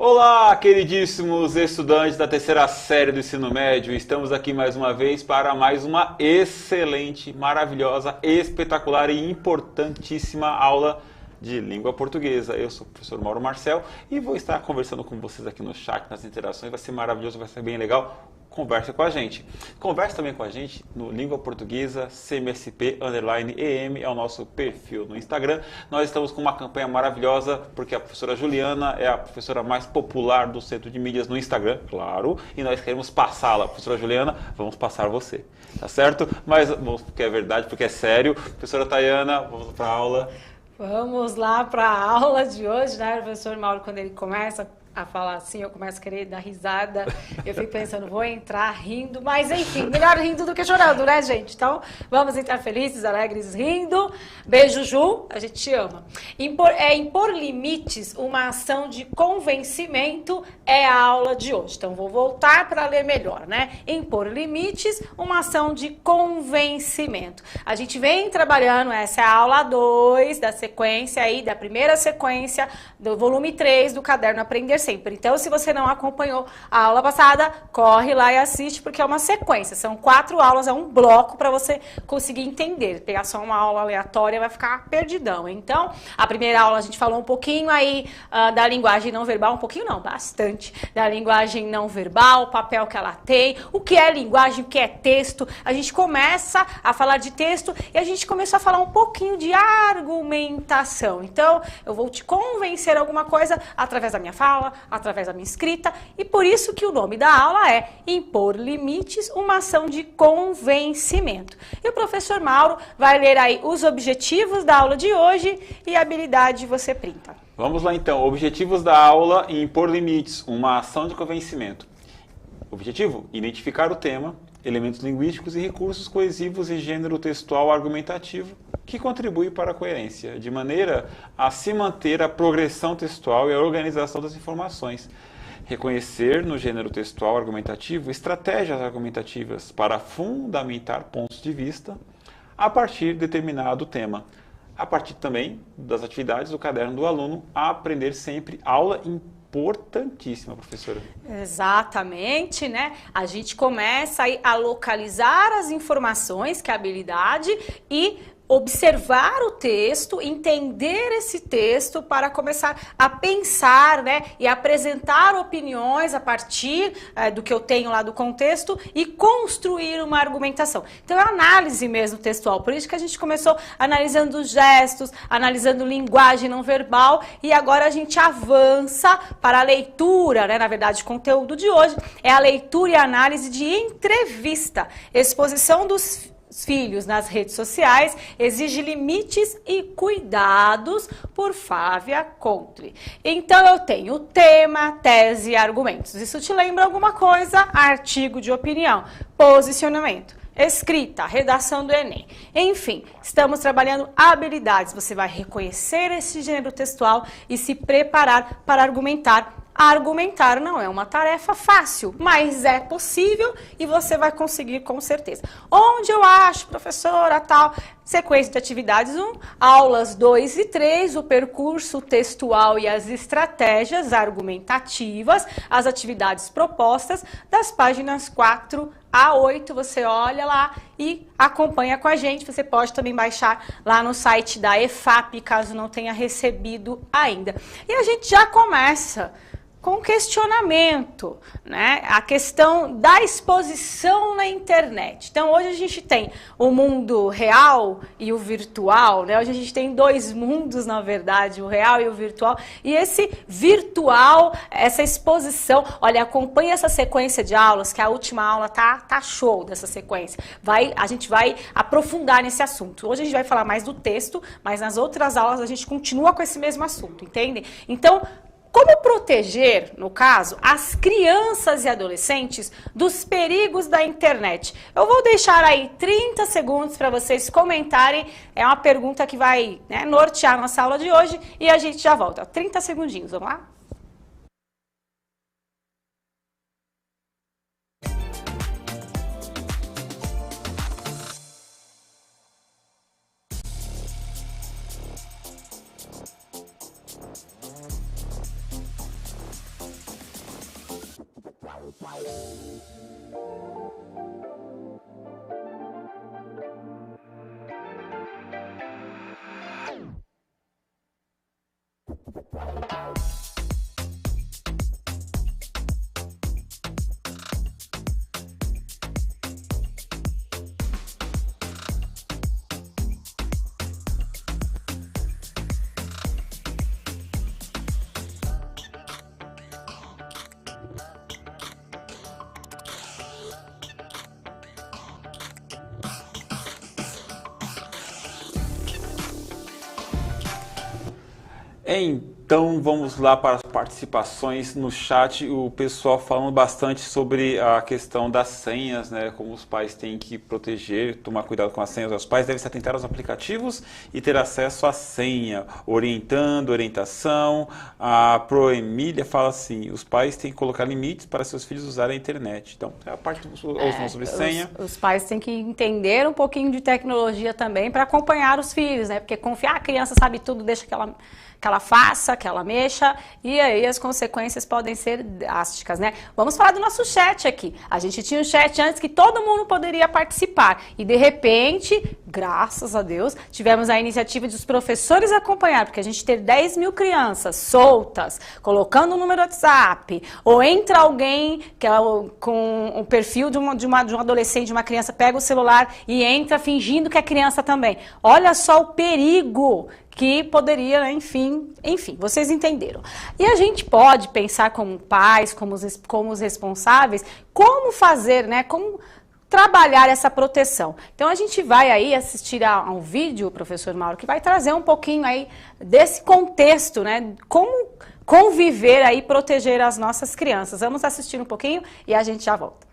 Olá, queridíssimos estudantes da terceira série do ensino médio. Estamos aqui mais uma vez para mais uma excelente, maravilhosa, espetacular e importantíssima aula de língua portuguesa. Eu sou o professor Mauro Marcel e vou estar conversando com vocês aqui no chat, nas interações. Vai ser maravilhoso, vai ser bem legal. Conversa com a gente. Conversa também com a gente no Língua Portuguesa CMSP_EM, é o nosso perfil no Instagram. Nós estamos com uma campanha maravilhosa, porque a professora Juliana é a professora mais popular do Centro de Mídias no Instagram, claro, e nós queremos passá-la. Professora Juliana, vamos passar você, tá certo? Mas, porque é verdade, porque é sério. Professora Tayana, vamos para a aula. Vamos lá para a aula de hoje, né? O professor Mauro, quando ele começa a falar assim, eu começo a querer dar risada, eu fico pensando, vou entrar rindo, mas enfim, melhor rindo do que chorando, né, gente? Então, vamos entrar felizes, alegres, rindo. Beijo, Ju, a gente te ama. Impor limites, uma ação de convencimento é a aula de hoje. Então, vou voltar para ler melhor, né? Impor limites, uma ação de convencimento. A gente vem trabalhando, essa é a aula 2 da sequência aí, da primeira sequência do volume 3 do caderno Aprender Sempre. Então, se você não acompanhou a aula passada, corre lá e assiste, porque é uma sequência. São 4 aulas, é um bloco para você conseguir entender. Pegar só uma aula aleatória vai ficar perdidão. Então, a primeira aula a gente falou um pouquinho aí da linguagem não verbal, um pouquinho não, bastante, da linguagem não verbal, o papel que ela tem, o que é linguagem, o que é texto. A gente começa a falar de texto e a gente começou a falar um pouquinho de argumentação. Então, eu vou te convencer alguma coisa através da minha fala, através da minha escrita, e por isso que o nome da aula é Impor Limites, uma ação de convencimento. E o professor Mauro vai ler aí os objetivos da aula de hoje e a habilidade você printa. Vamos lá então, objetivos da aula em Impor Limites, uma ação de convencimento. Objetivo, identificar o tema, elementos linguísticos e recursos coesivos e gênero textual argumentativo que contribui para a coerência, de maneira a se manter a progressão textual e a organização das informações. Reconhecer no gênero textual argumentativo estratégias argumentativas para fundamentar pontos de vista a partir de determinado tema. A partir também das atividades do caderno do aluno, a aprender sempre, aula importantíssima, professora. Exatamente, né? A gente começa aí a localizar as informações, que é a habilidade, e observar o texto, entender esse texto para começar a pensar, né, e apresentar opiniões a partir do que eu tenho lá do contexto e construir uma argumentação. Então é análise mesmo textual, por isso que a gente começou analisando gestos, analisando linguagem não verbal e agora a gente avança para a leitura, né, na verdade o conteúdo de hoje é a leitura e análise de entrevista, exposição dos filhos nas redes sociais, exige limites e cuidados, por Flávia Contri. Então eu tenho tema, tese e argumentos. Isso te lembra alguma coisa? Artigo de opinião, posicionamento, escrita, redação do Enem. Enfim, estamos trabalhando habilidades. Você vai reconhecer esse gênero textual e se preparar para argumentar. Argumentar não é uma tarefa fácil, mas é possível e você vai conseguir com certeza. Onde eu acho, professora, tal, sequência de atividades 1, aulas 2 e 3, o percurso textual e as estratégias argumentativas, as atividades propostas das páginas 4 a 8, você olha lá e acompanha com a gente. Você pode também baixar lá no site da EFAP, caso não tenha recebido ainda. E a gente já começa com questionamento, né? A questão da exposição na internet. Então, hoje a gente tem o mundo real e o virtual, né? Hoje a gente tem 2 mundos, na verdade, o real e o virtual. E esse virtual, essa exposição, olha, acompanhe essa sequência de aulas, que a última aula tá show dessa sequência. A gente vai aprofundar nesse assunto. Hoje a gente vai falar mais do texto, mas nas outras aulas a gente continua com esse mesmo assunto, entende? Então, como proteger, no caso, as crianças e adolescentes dos perigos da internet? Eu vou deixar aí 30 segundos para vocês comentarem. É uma pergunta que vai, né, nortear nossa aula de hoje e a gente já volta. 30 segundinhos, vamos lá? Então vamos lá para as participações no chat, o pessoal falando bastante sobre a questão das senhas, né? Como os pais têm que proteger, tomar cuidado com as senhas. Os pais devem se atentar aos aplicativos e ter acesso à senha, orientação. A Proemília fala assim, os pais têm que colocar limites para seus filhos usarem a internet. Então, é a parte sobre senha. Os pais têm que entender um pouquinho de tecnologia também para acompanhar os filhos, né? Porque confiar, a criança sabe tudo, deixa que ela faça, que ela mexa, e aí as consequências podem ser drásticas, né? Vamos falar do nosso chat aqui. A gente tinha um chat antes que todo mundo poderia participar, e de repente, graças a Deus, tivemos a iniciativa dos professores acompanhar, porque a gente ter 10 mil crianças soltas, colocando o número do WhatsApp, ou entra alguém que é com o perfil de um adolescente, de uma criança, pega o celular e entra fingindo que é criança também. Olha só o perigo que poderia, né? Enfim, vocês entenderam. E a gente pode pensar como pais, como os responsáveis, como fazer, né? Como trabalhar essa proteção. Então a gente vai aí assistir a um vídeo, professor Mauro, que vai trazer um pouquinho aí desse contexto, né? Como conviver aí, proteger as nossas crianças. Vamos assistir um pouquinho e a gente já volta.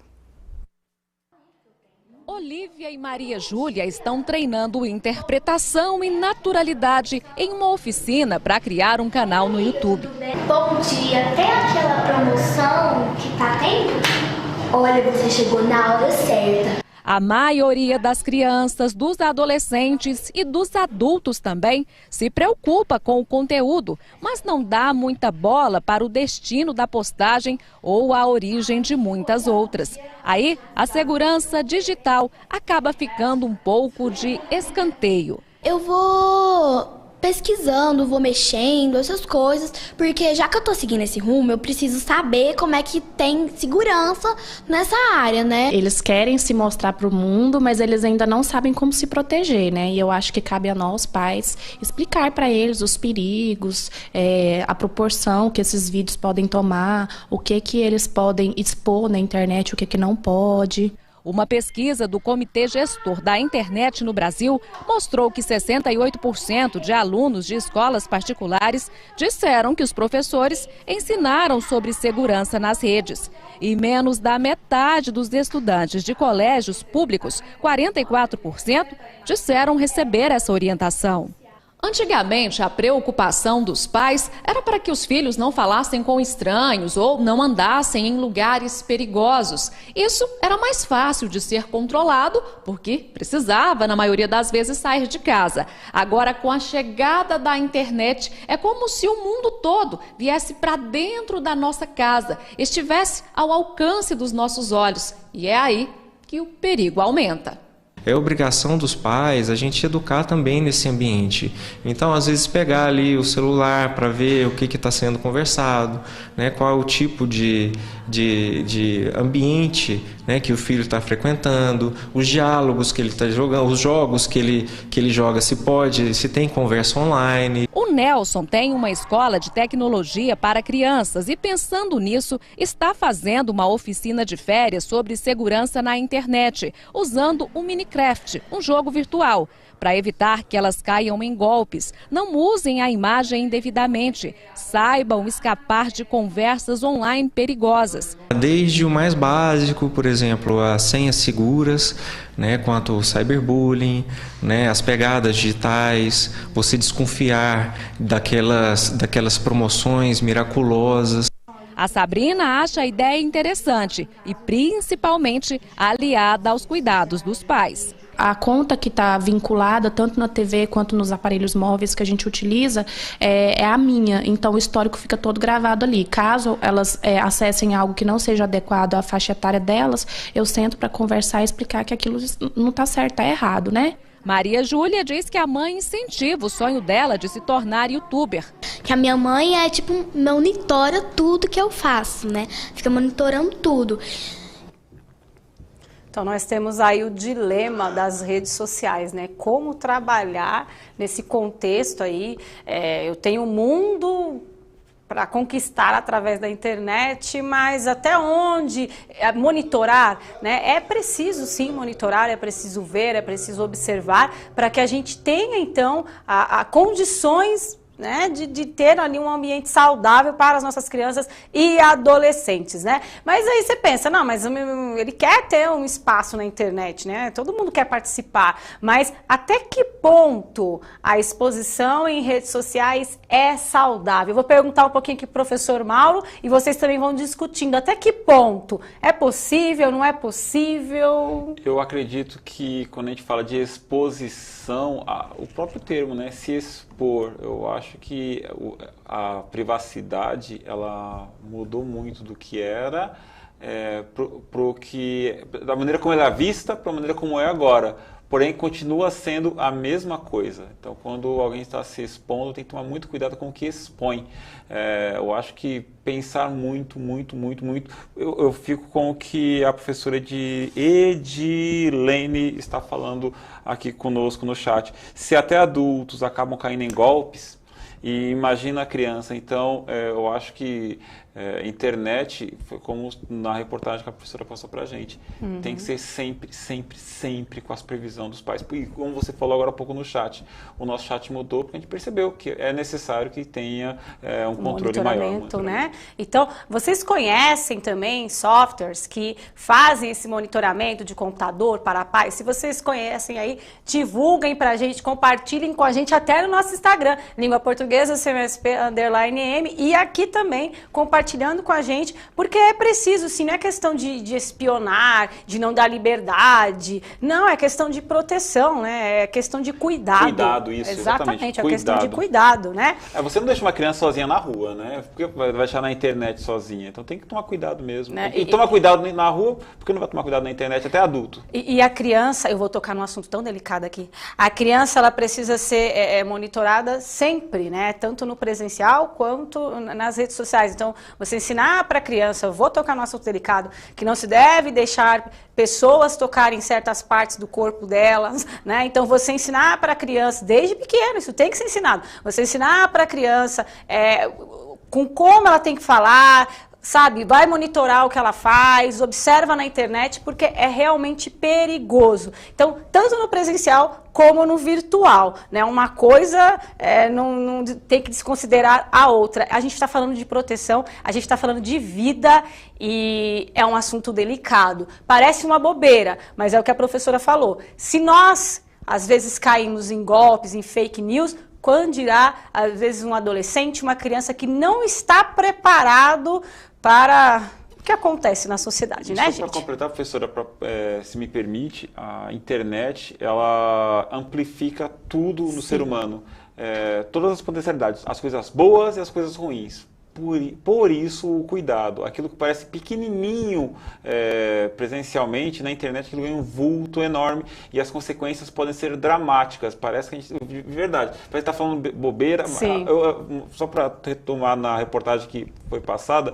Olívia e Maria Júlia estão treinando interpretação e naturalidade em uma oficina para criar um canal no YouTube. Bom dia, tem aquela promoção que tá tendo? Olha, você chegou na hora certa. A maioria das crianças, dos adolescentes e dos adultos também se preocupa com o conteúdo, mas não dá muita bola para o destino da postagem ou a origem de muitas outras. Aí, a segurança digital acaba ficando um pouco de escanteio. Eu vou pesquisando, vou mexendo, essas coisas, porque já que eu tô seguindo esse rumo, eu preciso saber como é que tem segurança nessa área, né? Eles querem se mostrar pro mundo, mas eles ainda não sabem como se proteger, né? E eu acho que cabe a nós, pais, explicar para eles os perigos, a proporção que esses vídeos podem tomar, o que eles podem expor na internet, o que não pode. Uma pesquisa do Comitê Gestor da Internet no Brasil mostrou que 68% de alunos de escolas particulares disseram que os professores ensinaram sobre segurança nas redes. E menos da metade dos estudantes de colégios públicos, 44%, disseram receber essa orientação. Antigamente, a preocupação dos pais era para que os filhos não falassem com estranhos ou não andassem em lugares perigosos. Isso era mais fácil de ser controlado, porque precisava, na maioria das vezes, sair de casa. Agora, com a chegada da internet, é como se o mundo todo viesse para dentro da nossa casa, estivesse ao alcance dos nossos olhos. E é aí que o perigo aumenta. É obrigação dos pais a gente educar também nesse ambiente. Então, às vezes, pegar ali o celular para ver o que está sendo conversado, né, qual é o tipo de ambiente, né, que o filho está frequentando, os diálogos que ele está jogando, os jogos que ele joga, se tem conversa online. O Nelson tem uma escola de tecnologia para crianças e, pensando nisso, está fazendo uma oficina de férias sobre segurança na internet, usando o Minecraft, um jogo virtual. Para evitar que elas caiam em golpes, não usem a imagem indevidamente, saibam escapar de conversas online perigosas. Desde o mais básico, por exemplo, as senhas seguras, né, quanto ao cyberbullying, né, as pegadas digitais, você desconfiar daquelas promoções miraculosas. A Sabrina acha a ideia interessante e principalmente aliada aos cuidados dos pais. a conta que está vinculada tanto na TV quanto nos aparelhos móveis que a gente utiliza é a minha. Então, o histórico fica todo gravado ali. Caso elas acessem algo que não seja adequado à faixa etária delas, eu sento para conversar e explicar que aquilo não está certo, está errado, né? Maria Júlia diz que a mãe incentiva o sonho dela de se tornar youtuber. Que a minha mãe monitora tudo que eu faço, né? Fica monitorando tudo. Então, nós temos aí o dilema das redes sociais, né? Como trabalhar nesse contexto aí. Eu tenho um mundo para conquistar através da internet, mas até onde monitorar, né? É preciso sim monitorar, é preciso ver, é preciso observar, para que a gente tenha então condições, né, de ter ali um ambiente saudável para as nossas crianças e adolescentes, né? Mas aí você pensa, não, mas ele quer ter um espaço na internet, né? Todo mundo quer participar, mas até que ponto a exposição em redes sociais é saudável? Eu vou perguntar um pouquinho aqui pro professor Mauro e vocês também vão discutindo até que ponto é possível, não é possível? Eu acredito que quando a gente fala de exposição, o próprio termo, né, se expor, eu acho que a privacidade ela mudou muito do que era, da maneira como ela é vista para a maneira como é agora. Porém, continua sendo a mesma coisa. Então, quando alguém está se expondo, tem que tomar muito cuidado com o que expõe. Eu acho que pensar muito. Eu fico com o que a professora Edilene está falando aqui conosco no chat. Se até adultos acabam caindo em golpes, e imagina a criança. Então, eu acho que internet, foi como na reportagem que a professora passou pra gente, tem que ser sempre com a supervisão dos pais. E como você falou agora há pouco no chat, o nosso chat mudou porque a gente percebeu que é necessário que tenha um controle maior. Né? Então, vocês conhecem também softwares que fazem esse monitoramento de computador para pais? Se vocês conhecem aí, divulguem pra gente, compartilhem com a gente até no nosso Instagram, Língua Portuguesa, CMSP_M, e aqui também compartilhando com a gente, porque é preciso, sim, não é questão de espionar, de não dar liberdade, não, é questão de proteção, né? É questão de cuidado. Cuidado, isso, exatamente. É questão de cuidado, né? Você não deixa uma criança sozinha na rua, né? Porque vai deixar na internet sozinha, então tem que tomar cuidado mesmo. Né? E tomar cuidado na rua, porque não vai tomar cuidado na internet até adulto. E a criança, eu vou tocar num assunto tão delicado aqui, a criança, ela precisa ser monitorada sempre, né? Tanto no presencial quanto nas redes sociais. Então, você ensinar para a criança, eu vou tocar no assunto delicado, que não se deve deixar pessoas tocarem certas partes do corpo delas, né? Então, você ensinar para a criança, desde pequeno, isso tem que ser ensinado, você ensinar para a criança com como ela tem que falar, sabe, vai monitorar o que ela faz, observa na internet, porque é realmente perigoso. Então, tanto no presencial como no virtual, né? Uma coisa não tem que desconsiderar a outra. A gente está falando de proteção, a gente está falando de vida e é um assunto delicado. Parece uma bobeira, mas é o que a professora falou. Se nós, às vezes, caímos em golpes, em fake news, quando dirá, às vezes, um adolescente, uma criança que não está preparado para o que acontece na sociedade, né, gente? Para completar, professora, se me permite, a internet, ela amplifica tudo no ser humano. Todas as potencialidades, as coisas boas e as coisas ruins. Por isso, o cuidado. Aquilo que parece pequenininho presencialmente, na internet, aquilo ganha um vulto enorme e as consequências podem ser dramáticas. Parece que a gente... De verdade. Parece que está falando bobeira. Só para retomar na reportagem que foi passada,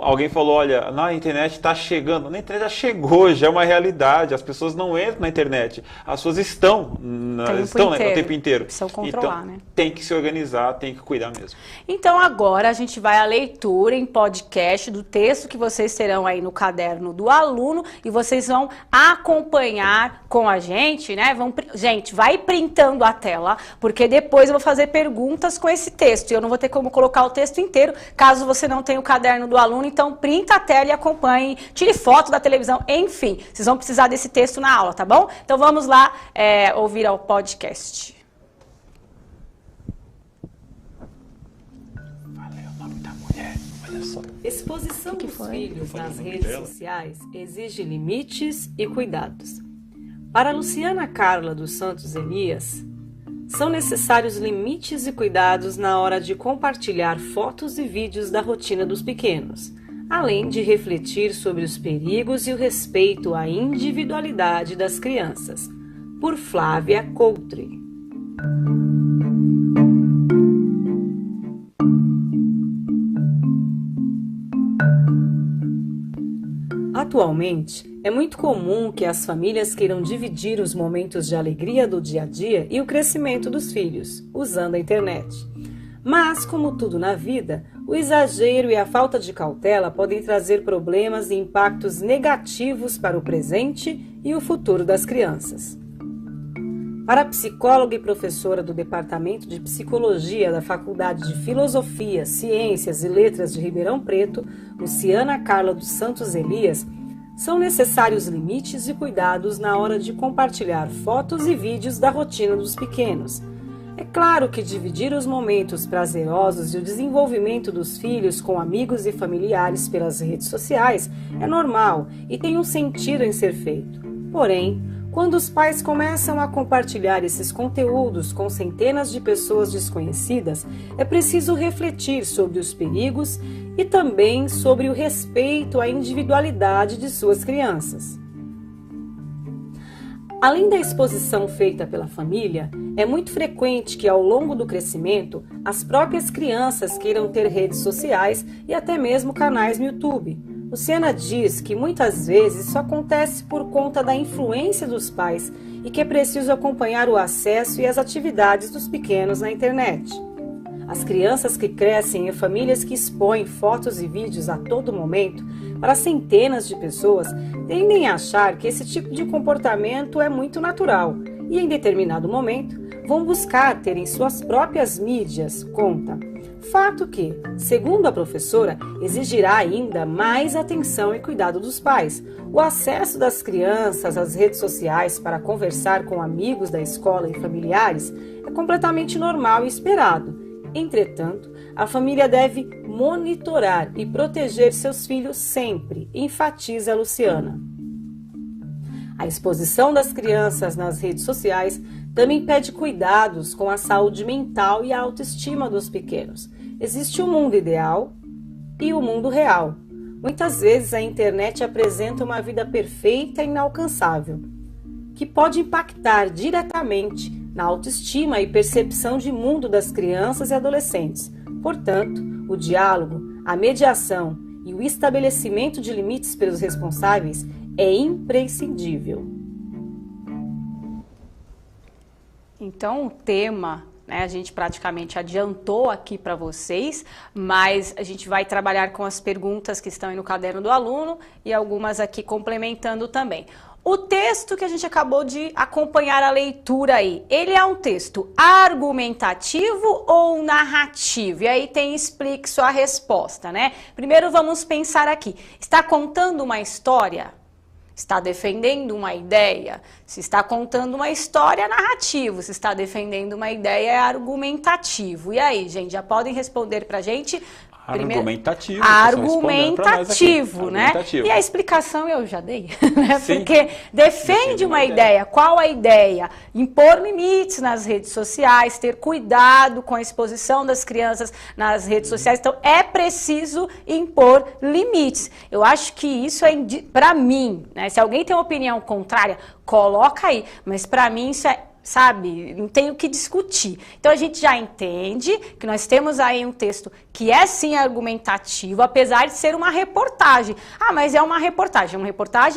alguém falou, olha, na internet está chegando. Na internet já chegou, já é uma realidade. As pessoas não entram na internet. As pessoas estão o tempo inteiro. Precisam controlar, então, né? Tem que se organizar, tem que cuidar mesmo. Então, agora a gente vai à leitura em podcast do texto que vocês terão aí no caderno do aluno e vocês vão acompanhar com a gente, né? Gente, vai printando a tela, porque depois eu vou fazer perguntas com esse texto e eu não vou ter como colocar o texto inteiro, caso você não tenha o caderno do aluno, então printa a tela e acompanhe, tire foto da televisão, enfim, vocês vão precisar desse texto na aula, tá bom? Então vamos lá ouvir ao podcast. Exposição dos filhos nas redes sociais exige limites e cuidados. Para Luciana Carla dos Santos Elias, são necessários limites e cuidados na hora de compartilhar fotos e vídeos da rotina dos pequenos, além de refletir sobre os perigos e o respeito à individualidade das crianças. Por Flávia Coutre. Atualmente, é muito comum que as famílias queiram dividir os momentos de alegria do dia a dia e o crescimento dos filhos, usando a internet. Mas, como tudo na vida, o exagero e a falta de cautela podem trazer problemas e impactos negativos para o presente e o futuro das crianças. Para a psicóloga e professora do Departamento de Psicologia da Faculdade de Filosofia, Ciências e Letras de Ribeirão Preto, Luciana Carla dos Santos Elias, são necessários limites e cuidados na hora de compartilhar fotos e vídeos da rotina dos pequenos. É claro que dividir os momentos prazerosos e o desenvolvimento dos filhos com amigos e familiares pelas redes sociais é normal e tem um sentido em ser feito. Porém, quando os pais começam a compartilhar esses conteúdos com centenas de pessoas desconhecidas, é preciso refletir sobre os perigos e também sobre o respeito à individualidade de suas crianças. Além da exposição feita pela família, é muito frequente que ao longo do crescimento, as próprias crianças queiram ter redes sociais e até mesmo canais no YouTube. Luciana diz que muitas vezes isso acontece por conta da influência dos pais e que é preciso acompanhar o acesso e as atividades dos pequenos na internet. As crianças que crescem em famílias que expõem fotos e vídeos a todo momento para centenas de pessoas tendem a achar que esse tipo de comportamento é muito natural e, em determinado momento, vão buscar ter em suas próprias mídias conta. Fato que, segundo a professora, exigirá ainda mais atenção e cuidado dos pais. O acesso das crianças às redes sociais para conversar com amigos da escola e familiares é completamente normal e esperado. Entretanto, a família deve monitorar e proteger seus filhos sempre, enfatiza a Luciana. A exposição das crianças nas redes sociais também pede cuidados com a saúde mental e a autoestima dos pequenos. Existe o mundo ideal e o mundo real. Muitas vezes a internet apresenta uma vida perfeita e inalcançável, que pode impactar diretamente na autoestima e percepção de mundo das crianças e adolescentes. Portanto, o diálogo, a mediação e o estabelecimento de limites pelos responsáveis é imprescindível. Então, o tema, né, a gente praticamente adiantou aqui para vocês, mas a gente vai trabalhar com as perguntas que estão aí no caderno do aluno e algumas aqui complementando também. O texto que a gente acabou de acompanhar a leitura aí, ele é um texto argumentativo ou narrativo? E aí explique sua resposta, né? Primeiro vamos pensar aqui, está contando uma história? Está defendendo uma ideia? Se está contando uma história, é narrativo. Se está defendendo uma ideia, é argumentativo. E aí, gente, já podem responder pra gente? Argumentativo. Argumentativo, né? E a explicação eu já dei, né? Porque defende uma ideia. Qual a ideia? Impor limites nas redes sociais, ter cuidado com a exposição das crianças nas redes sociais. Então, é preciso impor limites. Eu acho que isso é, para mim, né? Se alguém tem uma opinião contrária, coloca aí. Mas para mim isso é, sabe, não tem o que discutir. Então a gente já entende que nós temos aí um texto que é sim argumentativo, apesar de ser uma reportagem. Ah, mas é uma reportagem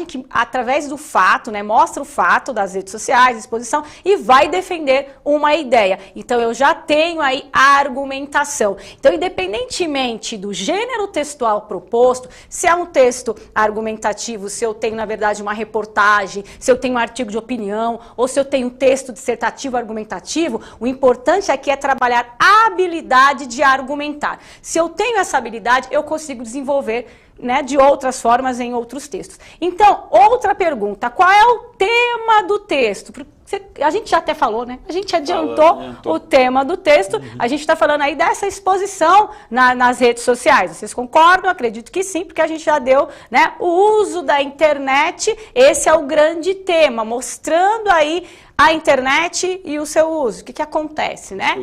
que através do fato, né, mostra o fato das redes sociais, exposição, e vai defender uma ideia. Então eu já tenho aí a argumentação. Então, independentemente do gênero textual proposto, se é um texto argumentativo, se eu tenho na verdade uma reportagem, se eu tenho um artigo de opinião, ou se eu tenho um texto dissertativo argumentativo, o importante aqui é trabalhar a habilidade de argumentar. Se eu tenho essa habilidade, eu consigo desenvolver, né, de outras formas em outros textos. Então, outra pergunta, qual é o tema do texto? A gente já até falou, né? A gente adiantou o tema do texto. A gente está falando aí dessa exposição nas redes sociais. Vocês concordam? Acredito que sim, porque a gente já deu, né, o uso da internet. Esse é o grande tema, mostrando aí a internet e o seu uso. O que acontece, né?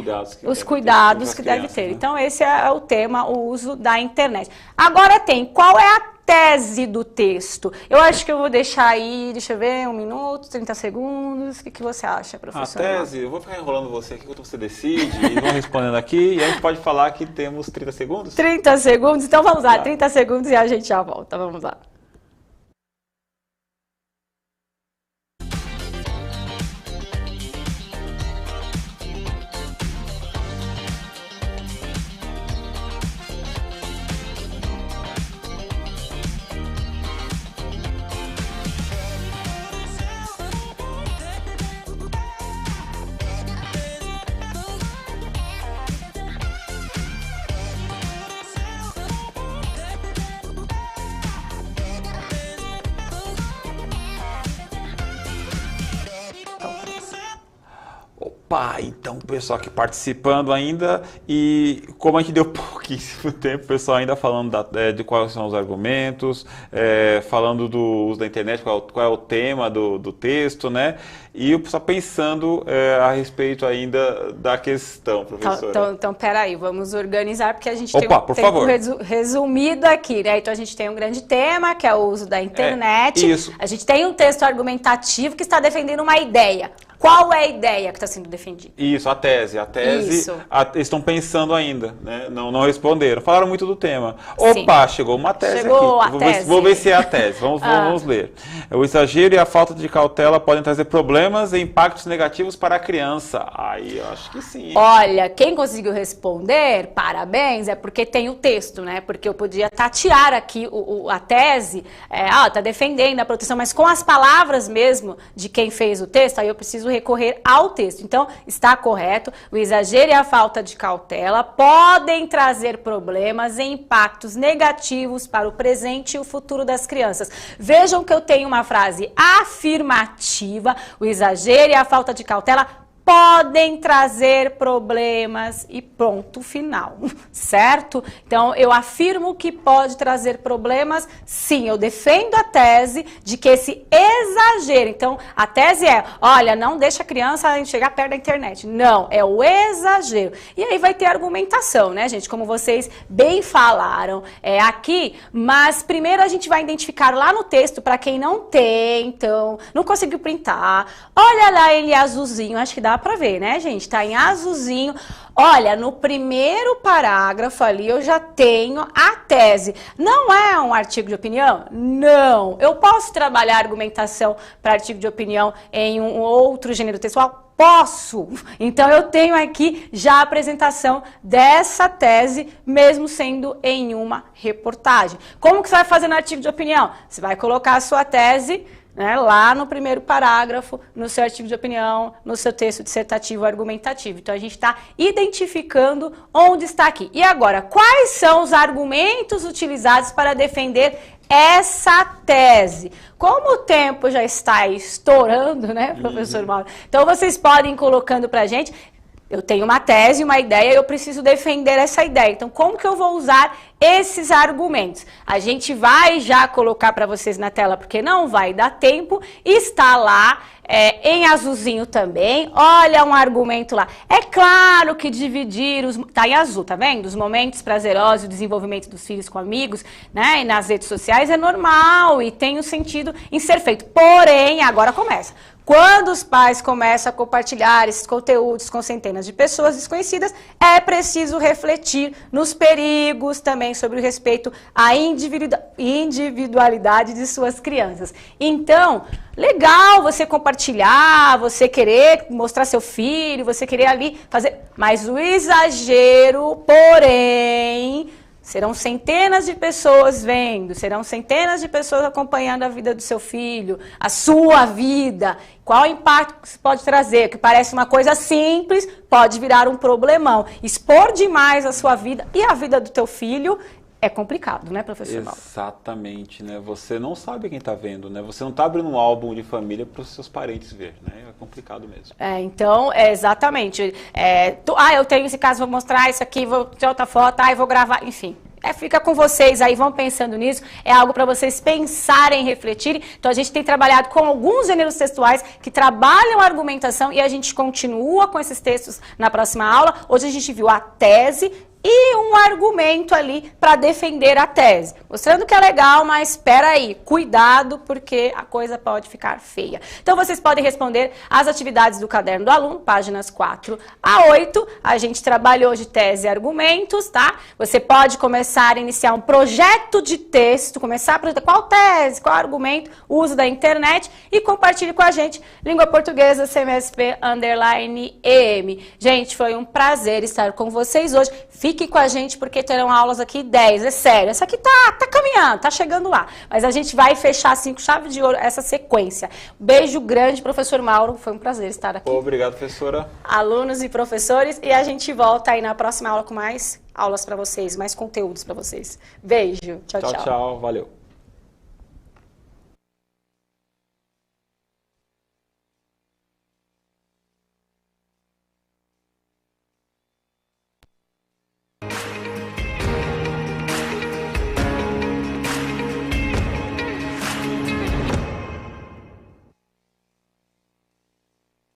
Os cuidados que deve ter. Né? Então, esse é o tema, o uso da internet. Agora qual é a tese do texto? Eu acho que eu vou deixar aí, deixa eu ver, 1 minuto, 30 segundos. O que você acha, professor? A tese, eu vou ficar enrolando você aqui enquanto você decide, e vão respondendo aqui, e a gente pode falar que temos 30 segundos? 30 segundos? Então vamos lá, 30 segundos e a gente já volta. Vamos lá. Opa, então o pessoal aqui participando ainda, e como a gente deu pouquíssimo tempo, o pessoal ainda falando de quais são os argumentos, falando do uso da internet, qual é o tema do texto, né? E o pessoal pensando a respeito ainda da questão, professora. Então, peraí, vamos organizar, porque a gente tem um tempo resumido aqui, né? Então a gente tem um grande tema, que é o uso da internet. Isso. A gente tem um texto argumentativo que está defendendo uma ideia. Qual é a ideia que está sendo defendida? Isso, a tese. Eles estão pensando ainda, né? Não responderam. Falaram muito do tema. Opa, chegou uma tese chegou aqui. Vou ver se é a tese. Vamos ler. O exagero e a falta de cautela podem trazer problemas e impactos negativos para a criança. Aí, eu acho que sim. Olha, quem conseguiu responder, parabéns, é porque tem o texto, né? Porque eu podia tatear aqui a tese, tá defendendo a proteção, mas com as palavras mesmo de quem fez o texto, aí eu preciso recorrer ao texto. Então, está correto, o exagero e a falta de cautela podem trazer problemas e impactos negativos para o presente e o futuro das crianças. Vejam que eu tenho uma frase afirmativa, o exagero e a falta de cautela podem trazer problemas e ponto final, certo? Então, eu afirmo que pode trazer problemas, sim, eu defendo a tese de que esse exagero, então, a tese olha, não deixa a criança chegar perto da internet, não, é o exagero. E aí vai ter argumentação, né, gente, como vocês bem falaram aqui, mas primeiro a gente vai identificar lá no texto, para quem não tem, então, não conseguiu printar, olha lá ele azulzinho, acho que dá pra ver, né, gente? Tá em azulzinho. Olha, no primeiro parágrafo ali eu já tenho a tese. Não é um artigo de opinião? Não. Eu posso trabalhar argumentação para artigo de opinião em um outro gênero textual? Posso! Então eu tenho aqui já a apresentação dessa tese, mesmo sendo em uma reportagem. Como que você vai fazer no artigo de opinião? Você vai colocar a sua tese, né, lá no primeiro parágrafo, no seu artigo de opinião, no seu texto dissertativo argumentativo. Então, a gente está identificando onde está aqui. E agora, quais são os argumentos utilizados para defender essa tese? Como o tempo já está estourando, né, professor Mauro? Então, vocês podem ir colocando para a gente. Eu tenho uma tese, uma ideia, eu preciso defender essa ideia. Então, como que eu vou usar esses argumentos? A gente vai já colocar para vocês na tela, porque não vai dar tempo. Está lá, em azulzinho também. Olha um argumento lá. É claro que dividir tá em azul, tá vendo? Os momentos prazerosos, o desenvolvimento dos filhos com amigos, né, e nas redes sociais é normal e tem um sentido em ser feito. Porém, agora começa. Quando os pais começam a compartilhar esses conteúdos com centenas de pessoas desconhecidas, é preciso refletir nos perigos também sobre o respeito à individualidade de suas crianças. Então, legal você compartilhar, você querer mostrar seu filho, você querer ali fazer... Mas o exagero, porém... Serão centenas de pessoas vendo, serão centenas de pessoas acompanhando a vida do seu filho, a sua vida. Qual o impacto que isso pode trazer? Que parece uma coisa simples, pode virar um problemão. Expor demais a sua vida e a vida do teu filho é complicado, né, professor Mauro? Exatamente, né? Você não sabe quem está vendo, né? Você não está abrindo um álbum de família para os seus parentes ver, né? É complicado mesmo. Então, exatamente. Eu tenho esse caso, vou mostrar isso aqui, vou tirar outra foto, vou gravar, enfim. Fica com vocês aí, vão pensando nisso, é algo para vocês pensarem, refletirem. Então a gente tem trabalhado com alguns gêneros textuais que trabalham a argumentação e a gente continua com esses textos na próxima aula. Hoje a gente viu a tese e um argumento ali para defender a tese, mostrando que é legal, mas espera aí, cuidado, porque a coisa pode ficar feia. Então vocês podem responder às atividades do caderno do aluno, páginas 4 a 8, a gente trabalhou de tese e argumentos, tá? Você pode começar a iniciar um projeto de texto, começar a projetar qual tese, qual argumento, uso da internet e compartilhe com a gente, Língua Portuguesa CMSP_EM. Gente, foi um prazer estar com vocês hoje. Fique com a gente porque terão aulas aqui 10, é sério. Essa aqui tá caminhando, tá chegando lá. Mas a gente vai fechar assim com chave de ouro essa sequência. Beijo grande, professor Mauro. Foi um prazer estar aqui. Obrigado, professora. Alunos e professores. E a gente volta aí na próxima aula com mais aulas para vocês, mais conteúdos para vocês. Beijo. Tchau, tchau. Tchau, tchau. Valeu.